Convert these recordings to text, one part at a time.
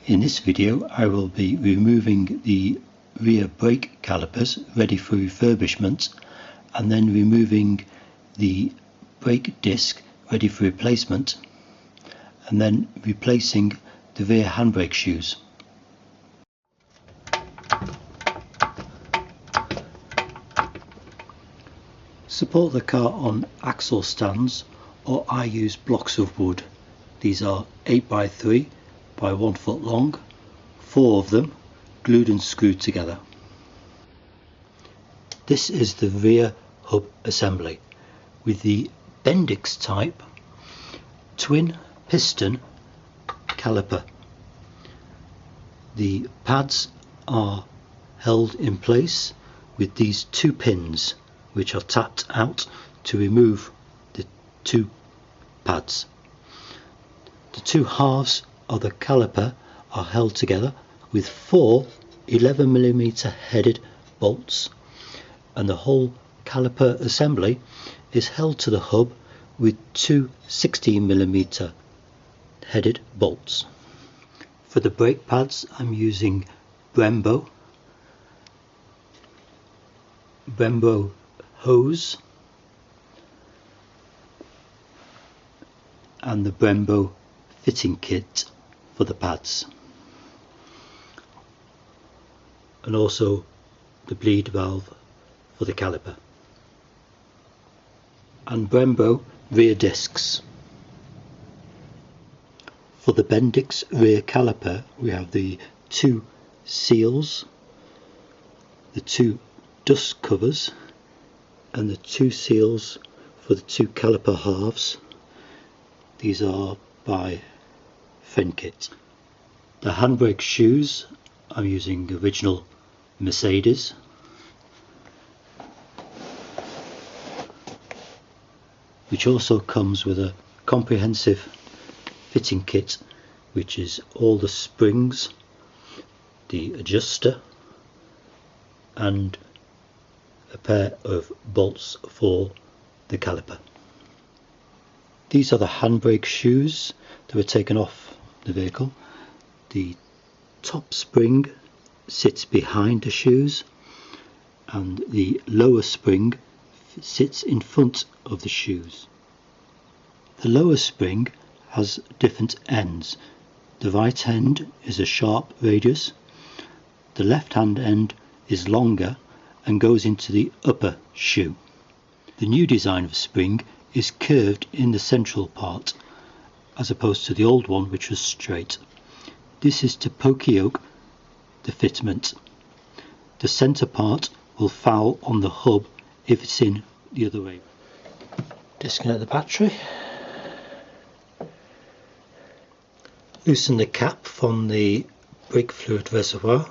In this video I will be removing the rear brake calipers ready for refurbishment and then removing the brake disc ready for replacement and then replacing the rear handbrake shoes. Support the car on axle stands, or I use blocks of wood. These are 8x3 by 1 foot long, 4 of them glued and screwed together. This is the rear hub assembly with the Bendix type twin piston caliper. The pads are held in place with these 2 pins which are tapped out to remove the 2 pads. The 2 halves of the caliper are held together with 4 11mm headed bolts, and the whole caliper assembly is held to the hub with 2 16mm headed bolts. For the brake pads I'm using Brembo hose and the Brembo fitting kit for the pads, and also the bleed valve for the caliper, and Brembo rear discs. For the Bendix rear caliper we have the 2 seals, the 2 dust covers and the 2 seals for the 2 caliper halves. These are by Kit. The handbrake shoes I'm using original Mercedes, which also comes with a comprehensive fitting kit, which is all the springs, the adjuster and a pair of bolts for the caliper. These are the handbrake shoes that were taken off the vehicle. The top spring sits behind the shoes and the lower spring sits in front of the shoes. The lower spring has different ends. The right end is a sharp radius, the left hand end is longer and goes into the upper shoe. The new design of spring is curved in the central part as opposed to the old one which was straight. This is to poke-yoke the fitment. The centre part will foul on the hub if it's in the other way. Disconnect the battery. Loosen the cap from the brake fluid reservoir.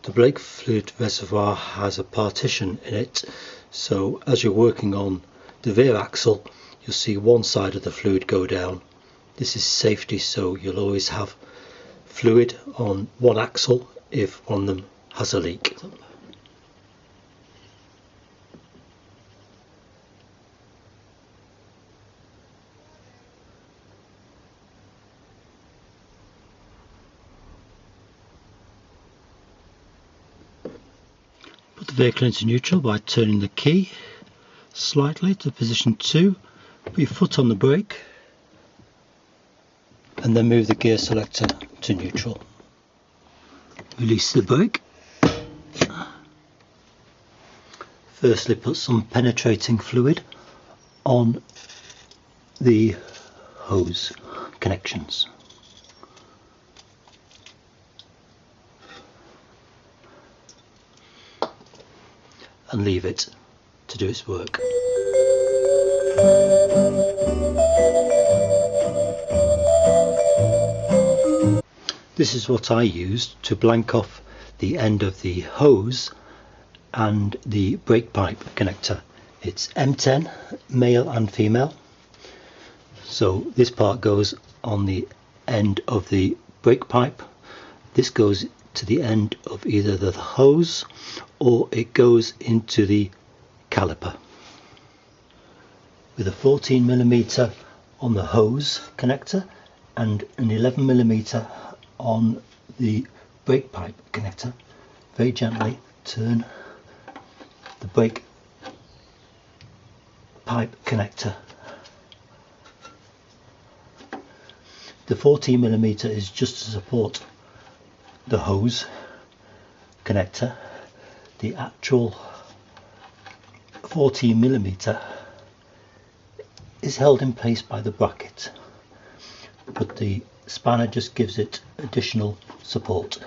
The brake fluid reservoir has a partition in it, so as you're working on the rear axle you'll see one side of the fluid go down. This is safety, so you'll always have fluid on one axle if one of them has a leak. Put the vehicle into neutral by turning the key slightly to position 2, put your foot on the brake and then move the gear selector to neutral. Release the brake. Firstly put some penetrating fluid on the hose connections. And leave it to do its work. This is what I used to blank off the end of the hose and the brake pipe connector. It's M10, male and female. So this part goes on the end of the brake pipe. This goes to the end of either the hose or it goes into the caliper. With a 14mm on the hose connector and an 11mm on the brake pipe connector, very gently turn the brake pipe connector. The 14mm is just to support the hose connector. The actual 14mm is held in place by the bracket, but the spanner just gives it additional support.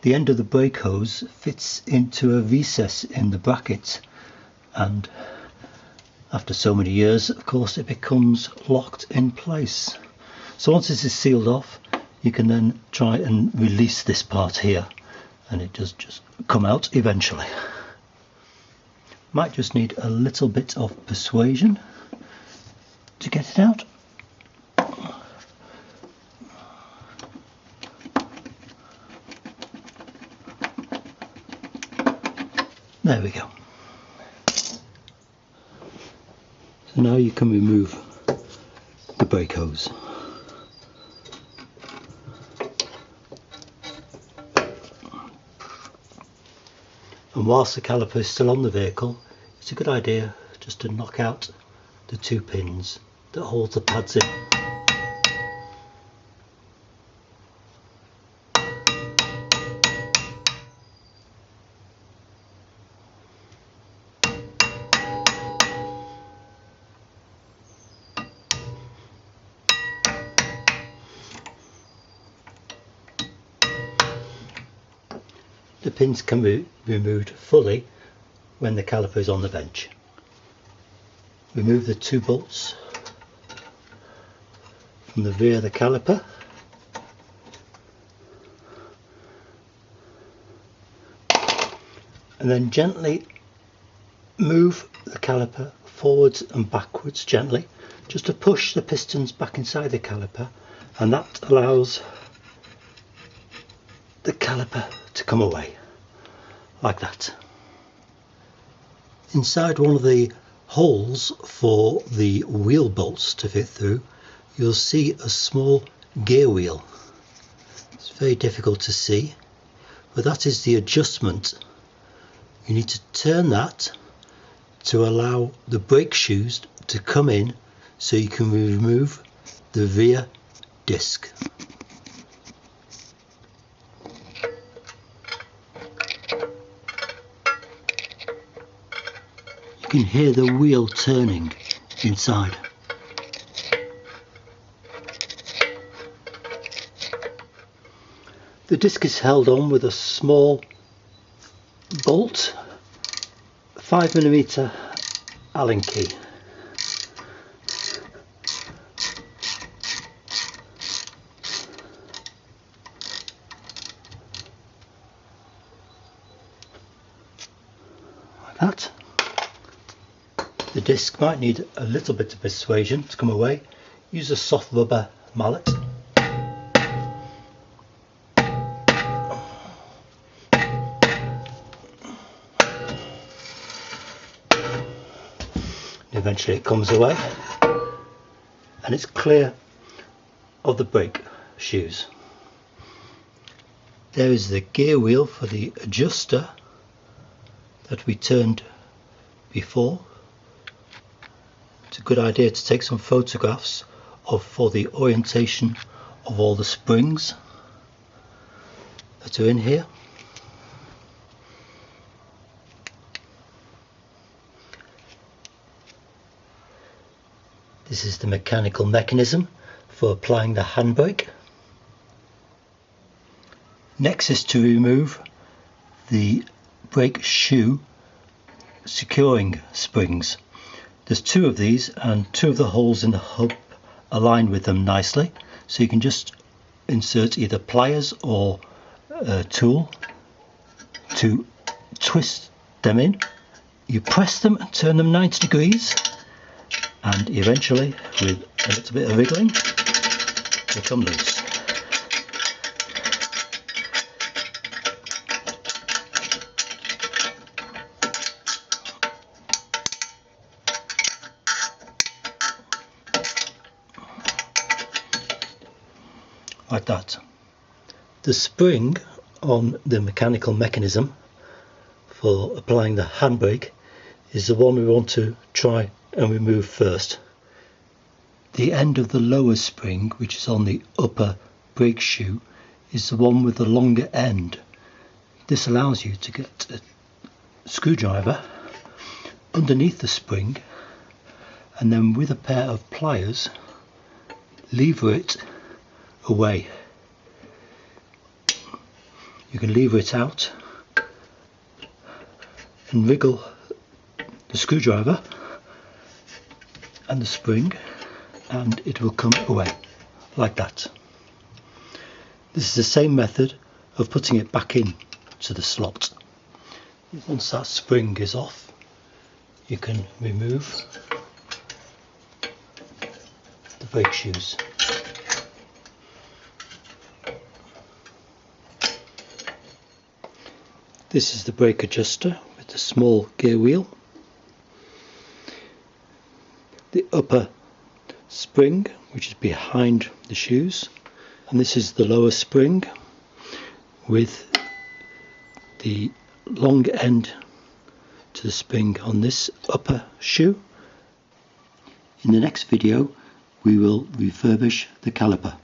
The end of the brake hose fits into a recess in the bracket, and after so many years, of course, it becomes locked in place. So once this is sealed off, you can then try and release this part here, and it does just come out eventually. Might just need a little bit of persuasion to get it out. There we go. So now you can remove the brake hose. And whilst the caliper is still on the vehicle, it's a good idea just to knock out the 2 pins that hold the pads in. The pins can be removed fully when the caliper is on the bench. Remove the 2 bolts from the rear of the caliper. And then gently move the caliper forwards and backwards gently, just to push the pistons back inside the caliper, and that allows the caliper to come away like that. Inside one of the holes for the wheel bolts to fit through, you'll see a small gear wheel. It's very difficult to see, but that is the adjustment. You need to turn that to allow the brake shoes to come in, so you can remove the rear disc. You can hear the wheel turning inside. The disc is held on with a small bolt, 5mm Allen key. Like that. The disc might need a little bit of persuasion to come away. Use a soft rubber mallet. Eventually it comes away, and it's clear of the brake shoes. There is the gear wheel for the adjuster that we turned before. It's a good idea to take some photographs for the orientation of all the springs that are in here. This is the mechanical mechanism for applying the handbrake. Next is to remove the brake shoe securing springs. There's 2 of these, and 2 of the holes in the hub align with them nicely, so you can just insert either pliers or tool to twist them in. You press them and turn them 90 degrees, and eventually, with a little bit of wriggling, they come loose. Like that. The spring on the mechanical mechanism for applying the handbrake is the one we want to try and remove first. The end of the lower spring, which is on the upper brake shoe, is the one with the longer end. This allows you to get a screwdriver underneath the spring and then with a pair of pliers lever it away. You can lever it out and wriggle the screwdriver and the spring, and it will come away like that. This is the same method of putting it back in to the slot. Once that spring is off, you can remove the brake shoes. This is the brake adjuster with the small gear wheel. The upper spring, which is behind the shoes, and this is the lower spring with the long end to the spring on this upper shoe. In the next video we will refurbish the caliper.